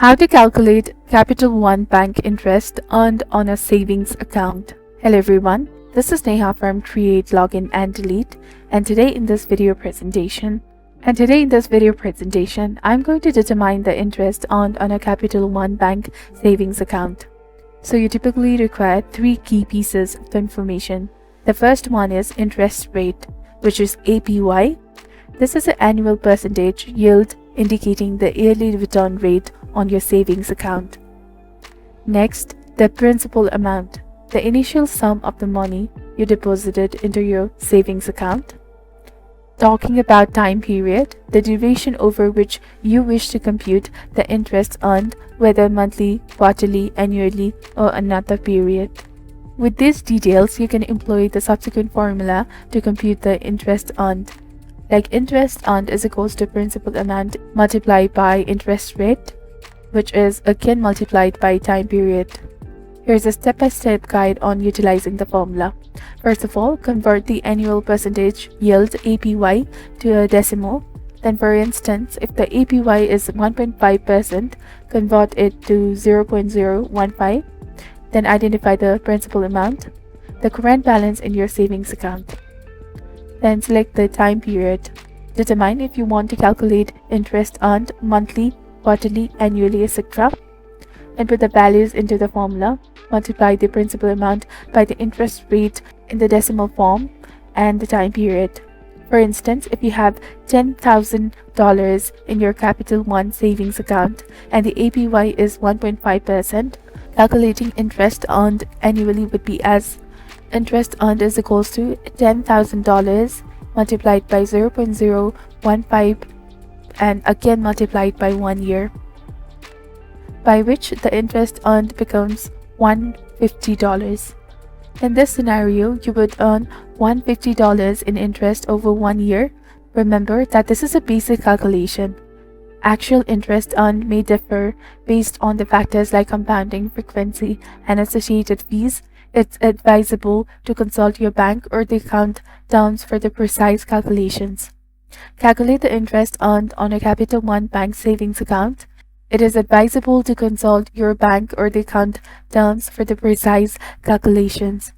How to calculate Capital One Bank interest earned on a savings account. Hello everyone, this is Neha from Create, Login and Delete, and today in this video presentation, I'm going to determine the interest earned on a Capital One Bank savings account. So you typically require three key pieces of information. The first one is interest rate, which is APY. This is an annual percentage yield indicating the yearly return rate on your savings account. Next, the principal amount, the initial sum of the money you deposited into your savings account. Talking about time period, the duration over which you wish to compute the interest earned, whether monthly, quarterly, annually, or another period. With these details, you can employ the subsequent formula to compute the interest earned. Like interest earned is equals to principal amount multiplied by interest rate, which is again multiplied by time period. Here's a step-by-step guide on utilizing the formula. First of all, convert the annual percentage yield APY to a decimal. Then for instance, if the APY is 1.5%, convert it to 0.015. Then identify the principal amount, the current balance in your savings account. Then select the time period. Determine if you want to calculate interest earned monthly, quarterly, annually, etc. And put the values into the formula. Multiply the principal amount by the interest rate in the decimal form and the time period. For instance, if you have $10,000 in your Capital One savings account and the APY is 1.5%, calculating interest earned annually would be as interest earned is equals to $10,000 multiplied by 0.015 and again multiplied by 1 year, by which the interest earned becomes $150. In this scenario, you would earn $150 in interest over 1 year. Remember that this is a basic calculation. Actual interest earned may differ based on the factors like compounding, frequency, and associated fees. It's advisable to consult your bank or the account terms for the precise calculations. Calculate the interest earned on a Capital One Bank savings account. It is advisable to consult your bank or the account terms for the precise calculations.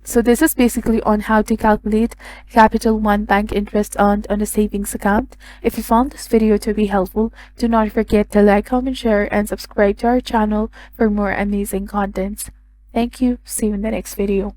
So this is basically on how to calculate Capital One Bank interest earned on a savings account. If you found this video to be helpful, do not forget to like, comment, share, and subscribe to our channel for more amazing contents. Thank you. See you in the next video.